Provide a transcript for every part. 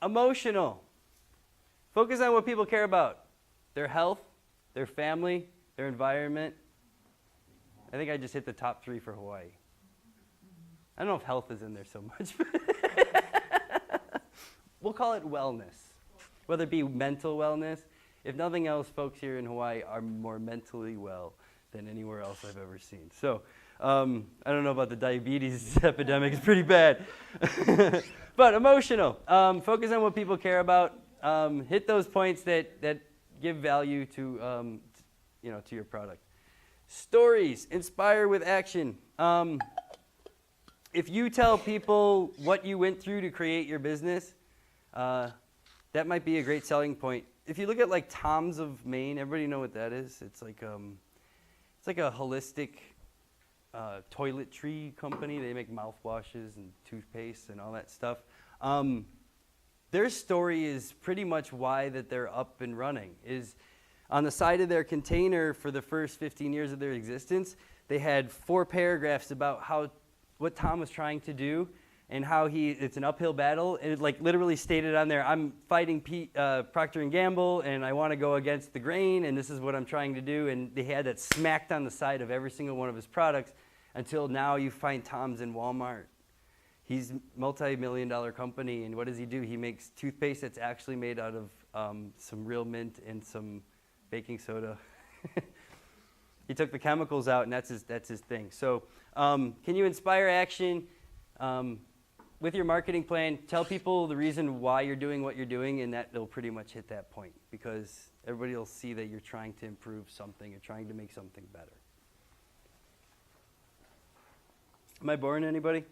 Emotional. Focus on what people care about. Their health, their family, their environment. I think I just hit the top 3 for Hawaii. I don't know if health is in there so much. We'll call it wellness, whether it be mental wellness. If nothing else, folks here in Hawaii are more mentally well than anywhere else I've ever seen. So I don't know about the diabetes epidemic. It's pretty bad. But emotional. Focus on what people care about. Hit those points that give value to to your product. Stories. Inspire with action. If you tell people what you went through to create your business, that might be a great selling point. If you look at like Tom's of Maine, everybody know what that is? It's like a holistic toiletry company. They make mouthwashes and toothpaste and all that stuff. Their story is pretty much why that they're up and running. Is on the side of their container for the first 15 years of their existence, they had 4 paragraphs about what Tom was trying to do and how it's an uphill battle. And it like literally stated on there, I'm fighting Procter & Gamble and I want to go against the grain and this is what I'm trying to do. And they had that smacked on the side of every single one of his products until now you find Tom's in Walmart. He's a multi-million-dollar company, and what does he do? He makes toothpaste that's actually made out of some real mint and some baking soda. He took the chemicals out, and that's his thing. So can you inspire action with your marketing plan? Tell people the reason why you're doing what you're doing, and that they'll pretty much hit that point because everybody will see that you're trying to improve something. You're trying to make something better. Am I boring anybody?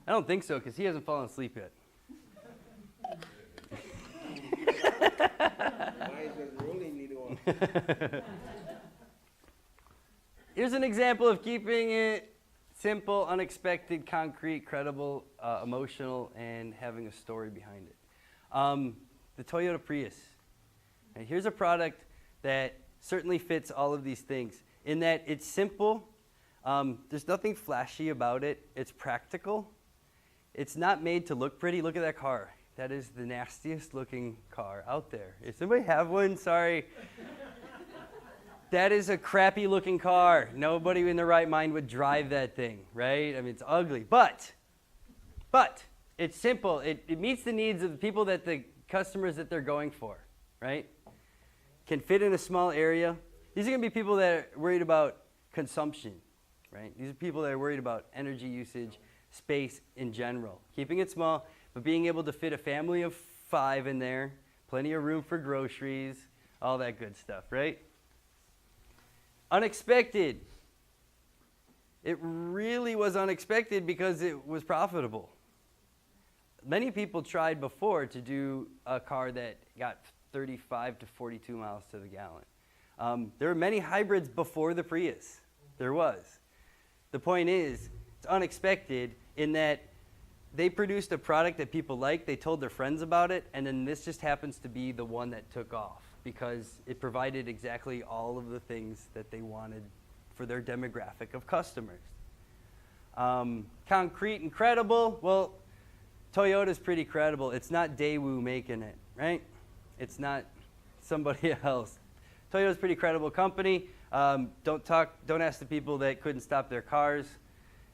I don't think so, because he hasn't fallen asleep yet. Here's an example of keeping it simple, unexpected, concrete, credible, emotional, and having a story behind it. The Toyota Prius. And here's a product that certainly fits all of these things in that it's simple. There's nothing flashy about it. It's practical. It's not made to look pretty. Look at that car. That is the nastiest looking car out there. Does somebody have one? Sorry. That is a crappy looking car. Nobody in their right mind would drive that thing, right? I mean, it's ugly. But it's simple. It meets the needs of the people that the customers that they're going for, right? Can fit in a small area. These are going to be people that are worried about consumption, right? These are people that are worried about energy usage, space in general. Keeping it small, but being able to fit a family of 5 in there, plenty of room for groceries, all that good stuff, right? Unexpected. It really was unexpected because it was profitable. Many people tried before to do a car that got 35 to 42 miles to the gallon. There were many hybrids before the Prius. There was. The point is, it's unexpected in that they produced a product that people liked, they told their friends about it, and then this just happens to be the one that took off because it provided exactly all of the things that they wanted for their demographic of customers. Concrete and credible. Well, Toyota's pretty credible. It's not Daewoo making it, right? It's not somebody else. Toyota's a pretty credible company. Don't ask the people that couldn't stop their cars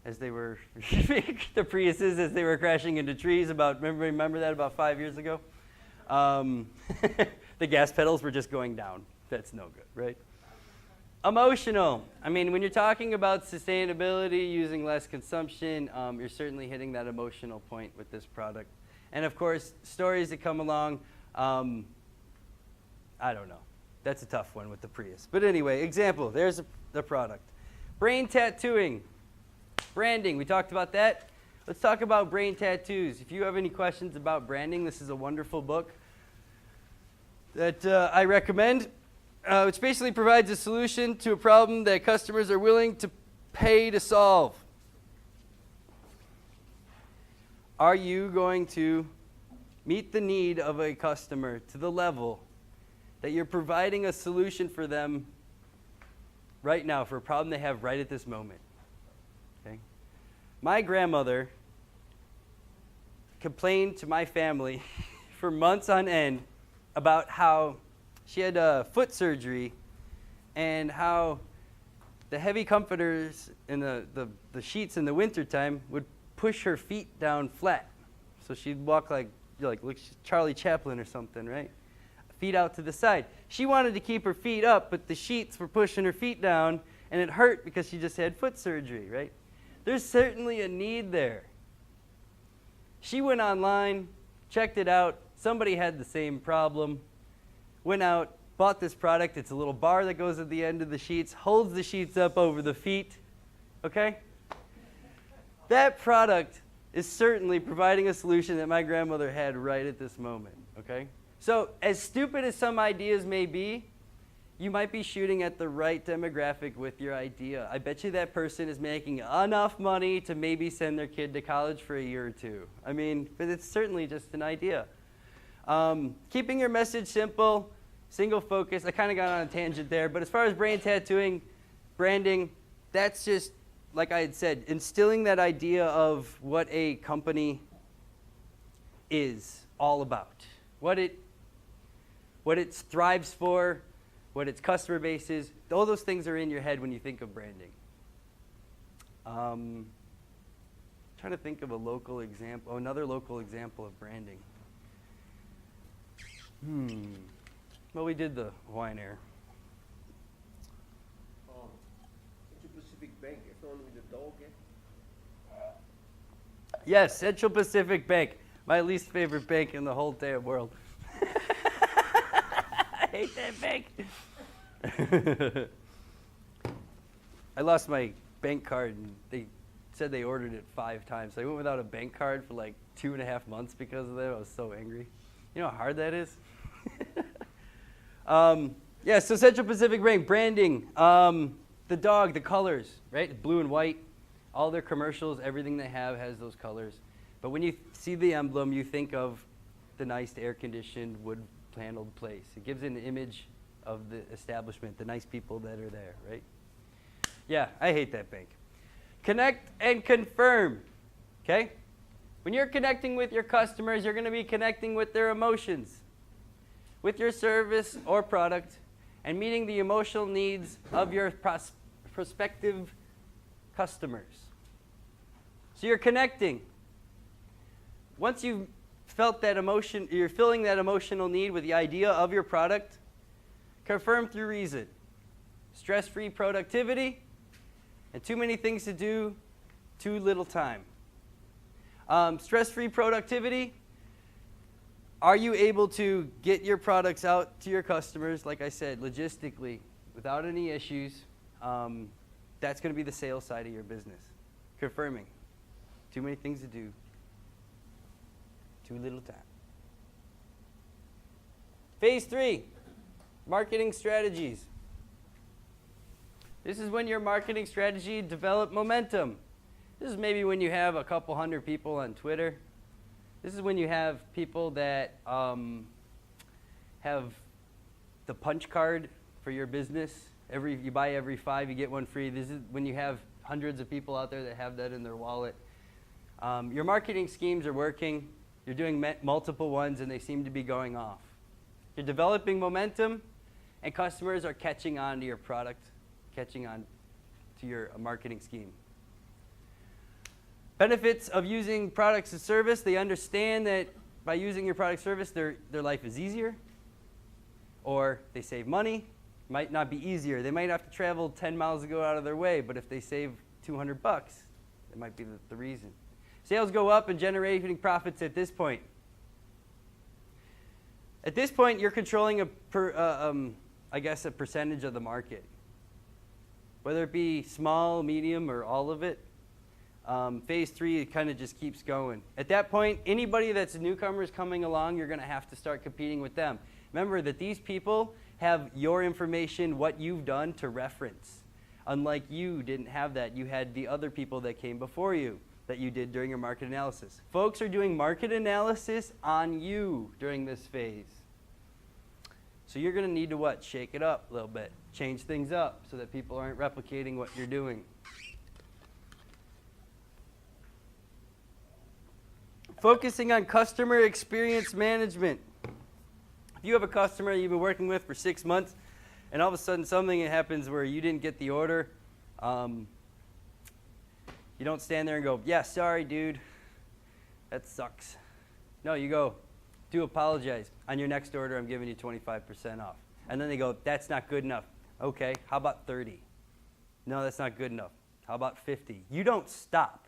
as they were the Priuses as they were crashing into trees. Remember that about 5 years ago? The gas pedals were just going down. That's no good, right? Emotional. I mean, when you're talking about sustainability, using less consumption, you're certainly hitting that emotional point with this product. And of course, stories that come along, I don't know. That's a tough one with the Prius. But anyway, example, there's the product. Brain tattooing. Branding, we talked about that. Let's talk about brain tattoos. If you have any questions about branding, this is a wonderful book that I recommend, which basically provides a solution to a problem that customers are willing to pay to solve. Are you going to meet the need of a customer to the level that you're providing a solution for them right now for a problem they have right at this moment? Okay. My grandmother complained to my family for months on end about how she had foot surgery and how the heavy comforters and the sheets in the wintertime would push her feet down flat. So she'd walk like Charlie Chaplin or something, right? Feet out to the side. She wanted to keep her feet up, but the sheets were pushing her feet down, and it hurt because she just had foot surgery, right? There's certainly a need there. She went online, checked it out. Somebody had the same problem. Went out, bought this product. It's a little bar that goes at the end of the sheets, holds the sheets up over the feet, okay? That product is certainly providing a solution that my grandmother had right at this moment, okay? So as stupid as some ideas may be, you might be shooting at the right demographic with your idea. I bet you that person is making enough money to maybe send their kid to college for a year or two. I mean, but it's certainly just an idea. Keeping your message simple, single focus. I kind of got on a tangent there, but as far as brain tattooing, branding, that's just, like I had said, instilling that idea of what a company is all about, what it strives for, what its customer base is. All those things are in your head when you think of branding. Trying to think of a local example, another local example of branding. Well, we did the Hawaiian Air. Central Pacific Bank, it's the one with the dog, yeah? Yes, Central Pacific Bank, my least favorite bank in the whole damn world. I hate that bank. I lost my bank card, and they said they ordered it 5 times. So I went without a bank card for like 2.5 months because of that. I was so angry. You know how hard that is? Yeah, so Central Pacific Bank, branding, the dog, the colors, right? Blue and white, all their commercials, everything they have has those colors. But when you see the emblem, you think of the nice air-conditioned, wood-paneled place. It gives an image of the establishment, the nice people that are there, right? Yeah, I hate that bank. Connect and confirm, okay? When you're connecting with your customers, you're going to be connecting with their emotions, with your service or product, and meeting the emotional needs of your prospective customers. So you're connecting. Once you've felt that emotion, you're filling that emotional need with the idea of your product, confirm through reason. Stress-free productivity, and too many things to do, too little time. Stress-free productivity, are you able to get your products out to your customers, like I said, logistically, without any issues? That's going to be the sales side of your business. Confirming. Too many things to do, too little time. Phase 3, marketing strategies. This is when your marketing strategy develop momentum. This is maybe when you have a couple hundred people on Twitter. This is when you have people that have the punch card for your business. You buy every 5, you get one free. This is when you have hundreds of people out there that have that in their wallet. Your marketing schemes are working. You're doing multiple ones, and they seem to be going off. You're developing momentum, and customers are catching on to your product, catching on to your marketing scheme. Benefits of using products and service, they understand that by using your product service, their life is easier, or they save money. Might not be easier. They might have to travel 10 miles to go out of their way, but if they save $200, that might be the reason. Sales go up and generating profits at this point. At this point, you're controlling a percentage of the market. Whether it be small, medium, or all of it. Phase 3, it kind of just keeps going. At that point, anybody that's newcomers coming along, you're going to have to start competing with them. Remember that these people have your information, what you've done, to reference. Unlike you didn't have that. You had the other people that came before you that you did during your market analysis. Folks are doing market analysis on you during this phase. So you're going to need to what? Shake it up a little bit. Change things up so that people aren't replicating what you're doing. Focusing on customer experience management. If you have a customer you've been working with for 6 months, and all of a sudden something happens where you didn't get the order, you don't stand there and go, yeah, sorry, dude. That sucks. No, you go, do apologize. On your next order, I'm giving you 25% off. And then they go, that's not good enough. Okay, how about 30? No, that's not good enough. How about 50? You don't stop.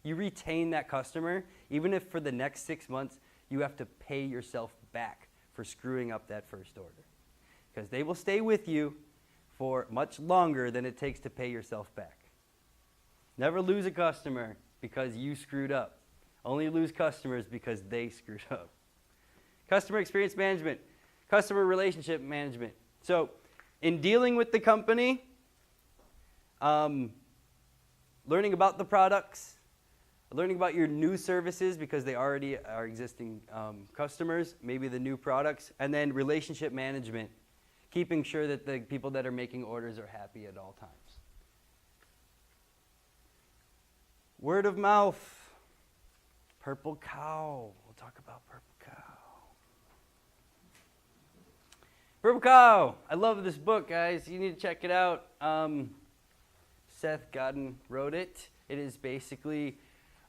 You retain that customer, even if for the next 6 months you have to pay yourself back for screwing up that first order. Because they will stay with you for much longer than it takes to pay yourself back. Never lose a customer because you screwed up. Only lose customers because they screwed up. Customer experience management, customer relationship management. So in dealing with the company, learning about the products, learning about your new services because they already are existing customers, maybe the new products, and then relationship management, keeping sure that the people that are making orders are happy at all times. Word of mouth. Purple Cow. We'll talk about Purple Cow. Purple Cow. I love this book, guys. You need to check it out. Seth Godin wrote it. It is basically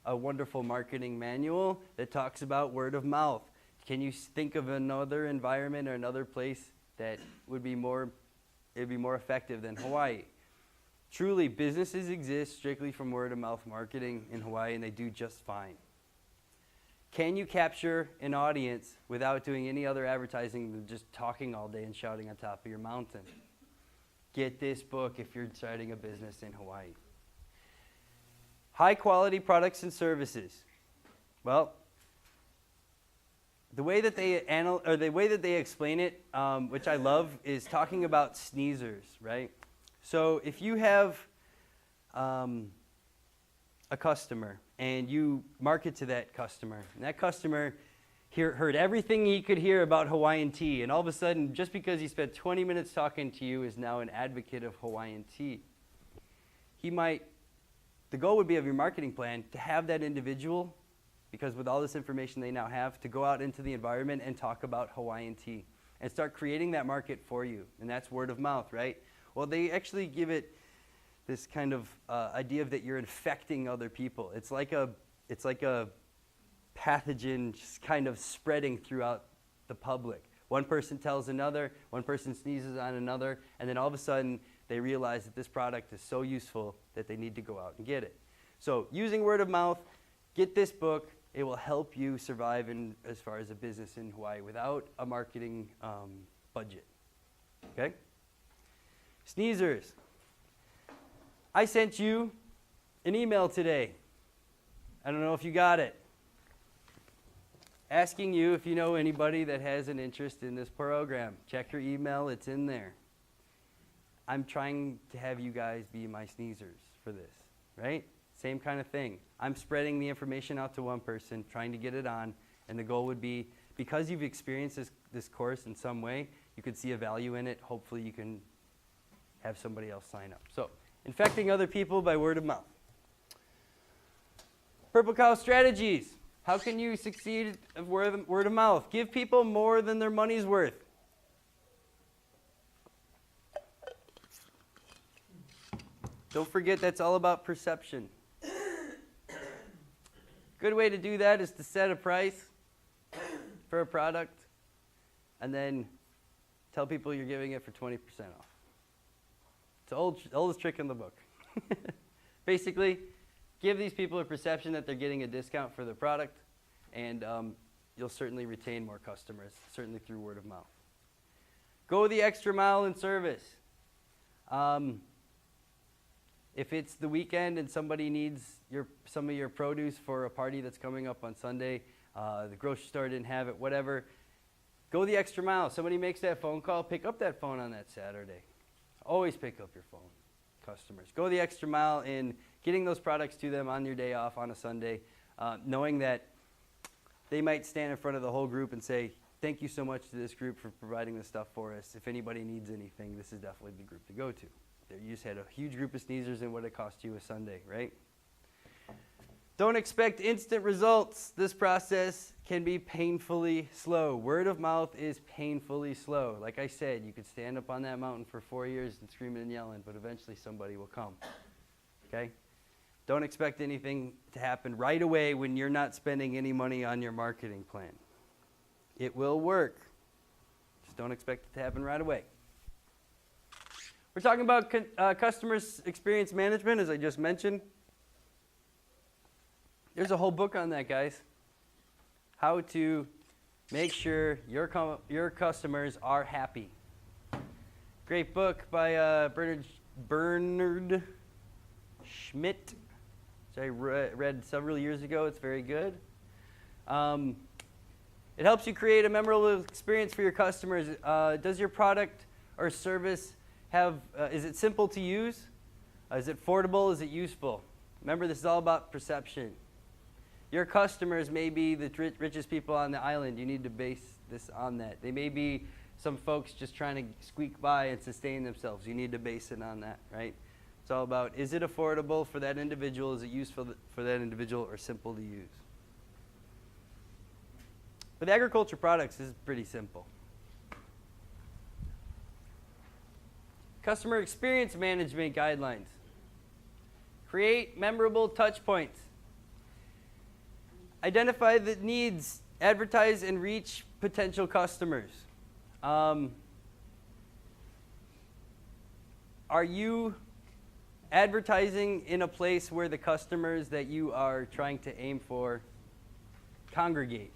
a wonderful marketing manual that talks about word of mouth. Can you think of another environment or another place that would be more effective than Hawaii? Truly, businesses exist strictly from word of mouth marketing in Hawaii, and they do just fine. Can you capture an audience without doing any other advertising than just talking all day and shouting on top of your mountain? Get this book if you're starting a business in Hawaii. High quality products and services. Well, the way that they explain it, which I love, is talking about sneezers, right? So if you have a customer and you market to that customer, and that customer heard everything he could hear about Hawaiian tea, and all of a sudden, just because he spent 20 minutes talking to you, is now an advocate of Hawaiian tea. The goal would be of your marketing plan to have that individual, because with all this information they now have, to go out into the environment and talk about Hawaiian tea and start creating that market for you. And that's word of mouth, right? Well, they actually give it this kind of idea of that you're infecting other people. It's like a pathogen just kind of spreading throughout the public. One person tells another, one person sneezes on another, and then all of a sudden they realize that this product is so useful that they need to go out and get it. So using word of mouth, get this book. It will help you survive as far as a business in Hawaii without a marketing budget. Okay? Sneezers. I sent you an email today. I don't know if you got it. Asking you if you know anybody that has an interest in this program. Check your email, it's in there. I'm trying to have you guys be my sneezers for this, right? Same kind of thing. I'm spreading the information out to one person, trying to get it on, and the goal would be, because you've experienced this course in some way, you could see a value in it. Hopefully you can have somebody else sign up. So, infecting other people by word of mouth. Purple Cow strategies. How can you succeed at word of mouth? Give people more than their money's worth. Don't forget that's all about perception. Good way to do that is to set a price for a product and then tell people you're giving it for 20% off. It's the oldest trick in the book. Basically, give these people a perception that they're getting a discount for their product, and you'll certainly retain more customers, certainly through word of mouth. Go the extra mile in service. If it's the weekend and somebody needs some of your produce for a party that's coming up on Sunday, the grocery store didn't have it, whatever, go the extra mile. Somebody makes that phone call, pick up that phone on that Saturday. Always pick up your phone, customers. Go the extra mile in getting those products to them on your day off on a Sunday, knowing that they might stand in front of the whole group and say, thank you so much to this group for providing this stuff for us. If anybody needs anything, this is definitely the group to go to. You just had a huge group of sneezers, and what it cost you a Sunday, right? Don't expect instant results. This process can be painfully slow. Word of mouth is painfully slow. Like I said, you could stand up on that mountain for 4 years and screaming and yelling, but eventually somebody will come. Okay? Don't expect anything to happen right away when you're not spending any money on your marketing plan. It will work. Just don't expect it to happen right away. We're talking about customer experience management, as I just mentioned. There's a whole book on that, guys. How to make sure your customers are happy. Great book by Bernard Schmidt, which I read several years ago. It's very good. It helps you create a memorable experience for your customers. Does your product or service have, is it simple to use? Is it affordable? Is it useful? Remember, this is all about perception. Your customers may be the richest people on the island. You need to base this on that. They may be some folks just trying to squeak by and sustain themselves. You need to base it on that, right? It's all about, is it affordable for that individual? Is it useful for that individual, or simple to use? With agriculture products, this is pretty simple. Customer experience management guidelines. Create memorable touch points. Identify the needs, advertise and reach potential customers. Are you advertising in a place where the customers that you are trying to aim for congregate?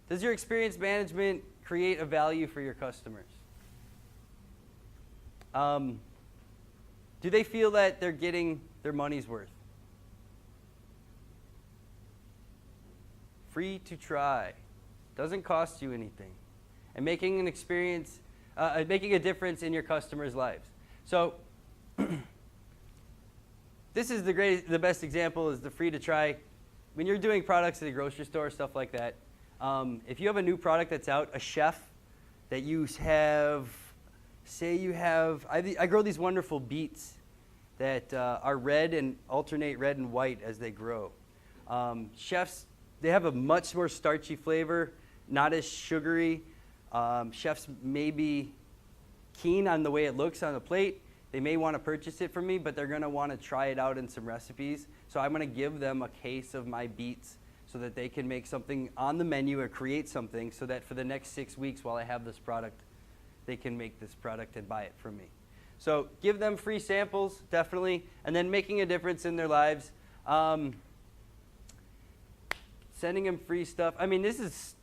Does your experience management create a value for your customers? Do they feel that they're getting their money's worth? Free to try. Doesn't cost you anything. And making an experience, making a difference in your customers' lives. So, this is the best example is the free to try. When you're doing products at a grocery store, stuff like that, if you have a new product that's out, a chef that you have, say you have, I grow these wonderful beets that are red and alternate red and white as they grow. Chefs, they have a much more starchy flavor, not as sugary. Chefs may be keen on the way it looks on the plate. They may want to purchase it from me, but they're going to want to try it out in some recipes. So I'm going to give them a case of my beets so that they can make something on the menu or create something so that for the next 6 weeks while I have this product, they can make this product and buy it from me. So give them free samples, definitely, and then making a difference in their lives. Sending them free stuff. I mean, this is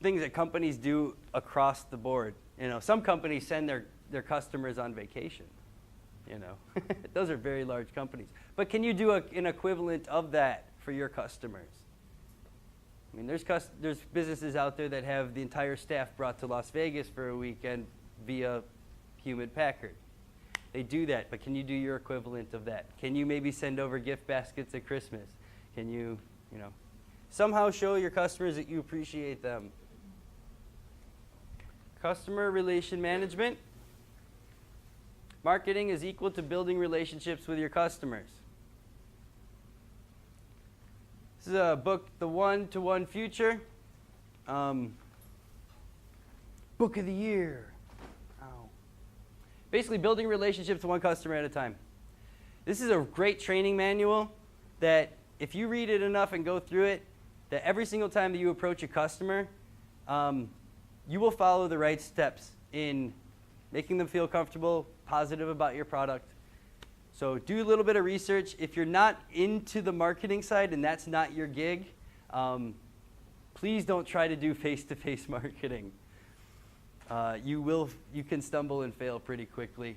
things that companies do across the board. You know, some companies send their customers on vacation. You know, those are very large companies. But can you do an equivalent of that for your customers? I mean, there's businesses out there that have the entire staff brought to Las Vegas for a weekend via Hewlett Packard. They do that, but can you do your equivalent of that? Can you maybe send over gift baskets at Christmas? Can you, somehow show your customers that you appreciate them? Customer relation management. Marketing is equal to building relationships with your customers. This is a book, The One-to-One Future. Book of the year. Basically, building relationships with one customer at a time. This is a great training manual that if you read it enough and go through it, that every single time that you approach a customer, you will follow the right steps in making them feel comfortable, positive about your product. So do a little bit of research. If you're not into the marketing side and that's not your gig, please don't try to do face-to-face marketing. You can stumble and fail pretty quickly.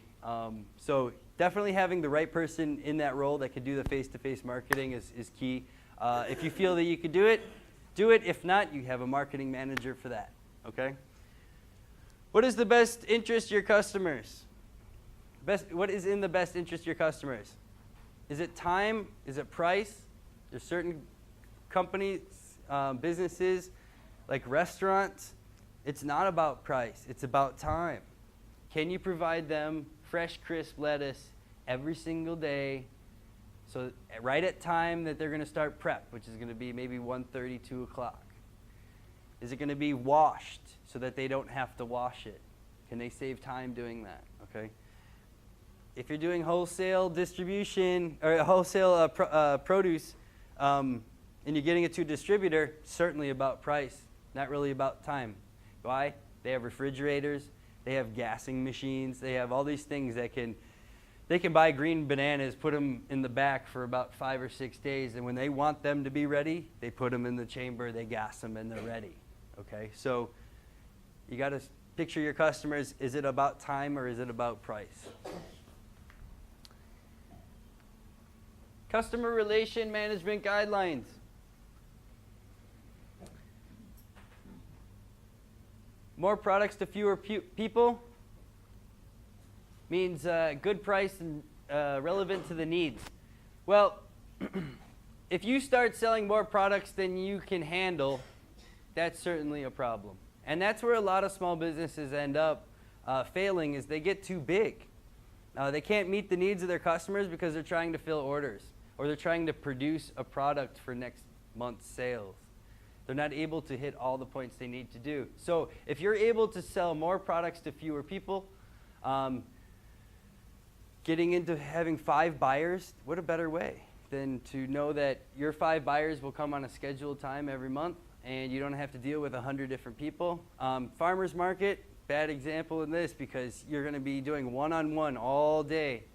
So definitely having the right person in that role that can do the face-to-face marketing is key. If you feel that you could do it, do it. If not, you have a marketing manager for that, okay? What is the best interest of your customers? What is in the best interest of your customers? Is it time? Is it price? There's certain companies, businesses, like restaurants. It's not about price. It's about time. Can you provide them fresh, crisp lettuce every single day. So right at time that they're going to start prep, which is going to be maybe 1:30, 2 o'clock. Is it going to be washed so that they don't have to wash it? Can they save time doing that? Okay. If you're doing wholesale distribution or wholesale produce and you're getting it to a distributor, certainly about price, not really about time. Why? They have refrigerators, they have gassing machines, they have all these things that they can buy green bananas, put them in the back for about 5 or 6 days, and when they want them to be ready, they put them in the chamber, they gas them, and they're ready. Okay, so you got to picture your customers. Is it about time or is it about price? Customer relation management guidelines. More products to fewer people means good price and relevant to the needs. Well, if you start selling more products than you can handle, that's certainly a problem. And that's where a lot of small businesses end up failing, is they get too big. They can't meet the needs of their customers because they're trying to fill orders, or they're trying to produce a product for next month's sales. They're not able to hit all the points they need to do. So if you're able to sell more products to fewer people, getting into having 5 buyers, what a better way than to know that your 5 buyers will come on a scheduled time every month and you don't have to deal with 100 different people. Farmers market, bad example in this because you're going to be doing one-on-one all day.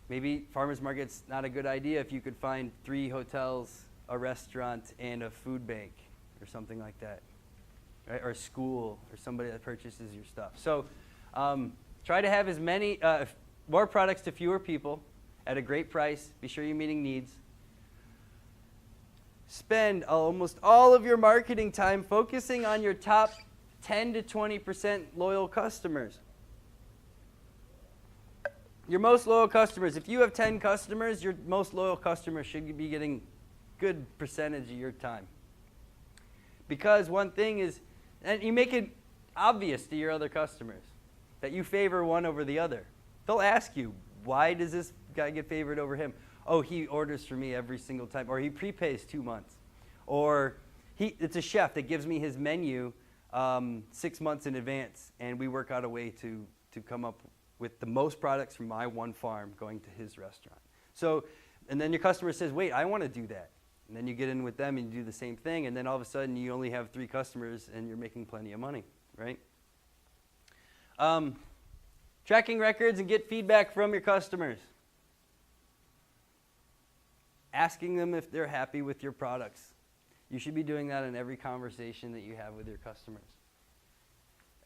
Maybe farmers market's not a good idea if you could find 3 hotels, a restaurant, and a food bank or something like that, right? Or a school or somebody that purchases your stuff. So try to have as many, more products to fewer people at a great price. Be sure you're meeting needs. Spend almost all of your marketing time focusing on your top 10 to 20% loyal customers. Your most loyal customers. If you have 10 customers, your most loyal customers should be getting good percentage of your time. Because one thing is, and you make it obvious to your other customers that you favor one over the other. They'll ask you, why does this guy get favored over him? Oh, he orders for me every single time, or he prepays 2 months, or it's a chef that gives me his menu 6 months in advance, and we work out a way to come up with the most products from my one farm going to his restaurant. So, and then your customer says, wait, I want to do that. And then you get in with them and you do the same thing, and then all of a sudden you only have 3 customers and you're making plenty of money, right? Tracking records and get feedback from your customers. Asking them if they're happy with your products. You should be doing that in every conversation that you have with your customers.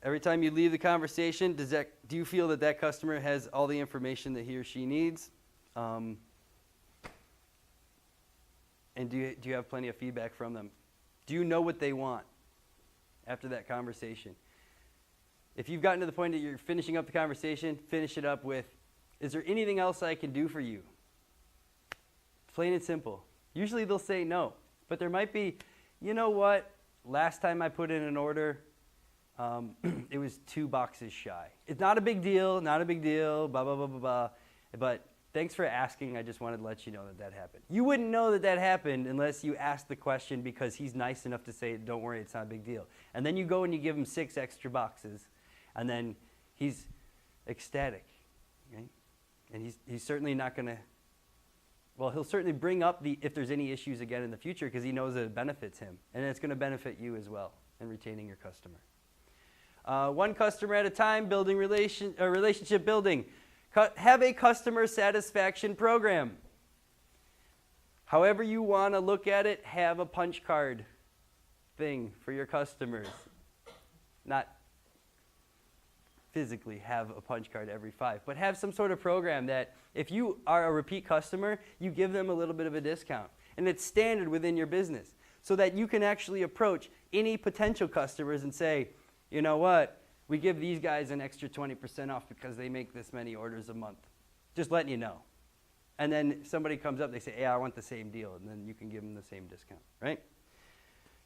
Every time you leave the conversation, do you feel that that customer has all the information that he or she needs? And do you have plenty of feedback from them? Do you know what they want after that conversation? If you've gotten to the point that you're finishing up the conversation, finish it up with, is there anything else I can do for you? Plain and simple. Usually they'll say no, but there might be, you know what, last time I put in an order, it was 2 boxes shy. It's not a big deal, blah, blah, blah, blah, blah. But thanks for asking. I just wanted to let you know that happened. You wouldn't know that happened unless you asked the question because he's nice enough to say, don't worry, it's not a big deal. And then you go and you give him 6 extra boxes, and then he's ecstatic, right? And he's certainly not going to, well, he'll certainly bring up if there's any issues again in the future because he knows that it benefits him. And it's going to benefit you as well in retaining your customer. One customer at a time, building relationship building. Have a customer satisfaction program. However you want to look at it, have a punch card thing for your customers. Not physically have a punch card every 5, but have some sort of program that if you are a repeat customer, you give them a little bit of a discount. And it's standard within your business so that you can actually approach any potential customers and say, you know what, we give these guys an extra 20% off because they make this many orders a month. Just letting you know. And then if somebody comes up, they say, hey, I want the same deal. And then you can give them the same discount, right?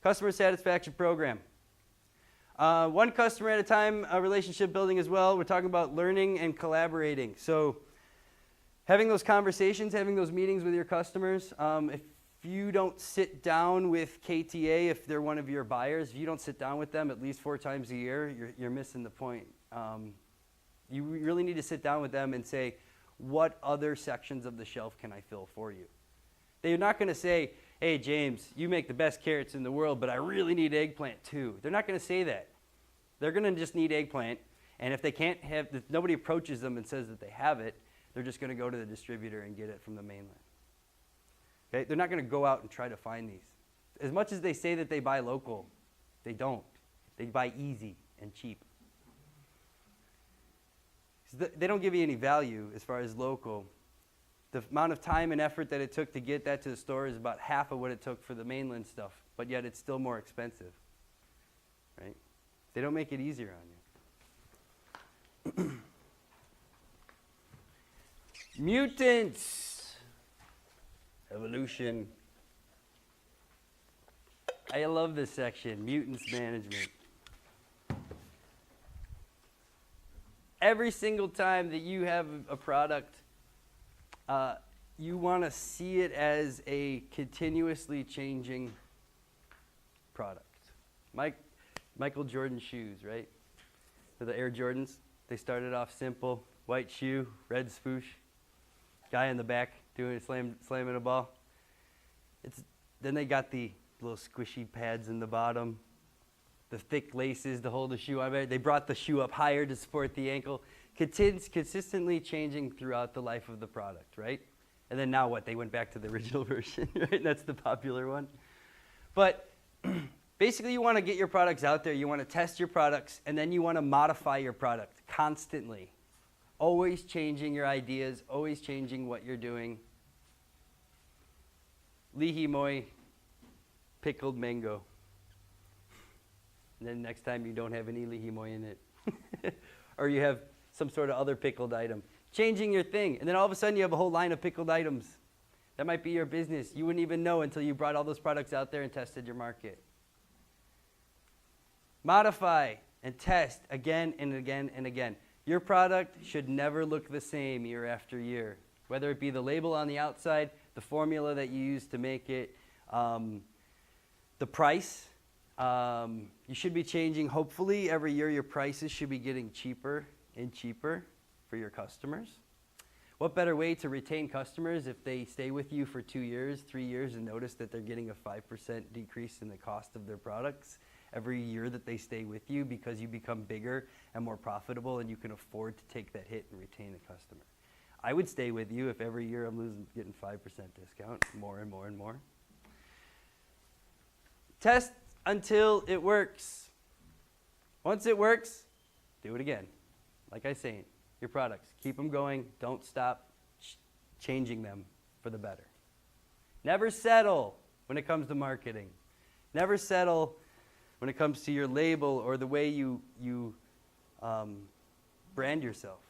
Customer satisfaction program. One customer at a time, relationship building as well. We're talking about learning and collaborating. So Having those conversations, having those meetings with your customers. If you don't sit down with KTA, if they're one of your buyers, if you don't sit down with them at least 4 times a year, you're missing the point. You really need to sit down with them and say, what other sections of the shelf can I fill for you? They're not going to say, hey, James, you make the best carrots in the world, but I really need eggplant too. They're not going to say that. They're going to just need eggplant. And if they can't have, if nobody approaches them and says that they have it, they're just going to go to the distributor and get it from the mainland. Okay? They're not going to go out and try to find these. As much as they say that they buy local, they don't. They buy easy and cheap. They don't give you any value as far as local. The amount of time and effort that it took to get that to the store is about half of what it took for the mainland stuff, but yet it's still more expensive. Right? They don't make it easier on you. Mutants. Evolution. I love this section, mutants management. Every single time that you have a product, you want to see it as a continuously changing product. Michael Jordan shoes, right? The Air Jordans. They started off simple, white shoe, red swoosh, guy in the back doing slamming a ball. Then they got the little squishy pads in the bottom, the thick laces to hold the shoe on. They brought the shoe up higher to support the ankle. Consistently changing throughout the life of the product, right? And then now what? They went back to the original version, right? That's the popular one. But basically you want to get your products out there. You want to test your products, and then you want to modify your product constantly. Always changing your ideas, always changing what you're doing. Lihimoy, pickled mango. And then next time you don't have any lihimoy in it. Or you have some sort of other pickled item. Changing your thing. And then all of a sudden you have a whole line of pickled items. That might be your business. You wouldn't even know until you brought all those products out there and tested your market. Modify and test again and again and again. Your product should never look the same year after year. Whether it be the label on the outside, the formula that you use to make it, the price. You should be changing, hopefully, every year your prices should be getting cheaper and cheaper for your customers. What better way to retain customers if they stay with you for 2 years, 3 years, and notice that they're getting a 5% decrease in the cost of their products every year that they stay with you because you become bigger and more profitable and you can afford to take that hit and retain a customer. I would stay with you if every year I'm getting 5% discount, more and more and more. Test until it works. Once it works, do it again. Like I say, your products, keep them going. Don't stop changing them for the better. Never settle when it comes to marketing. Never settle when it comes to your label or the way you brand yourself.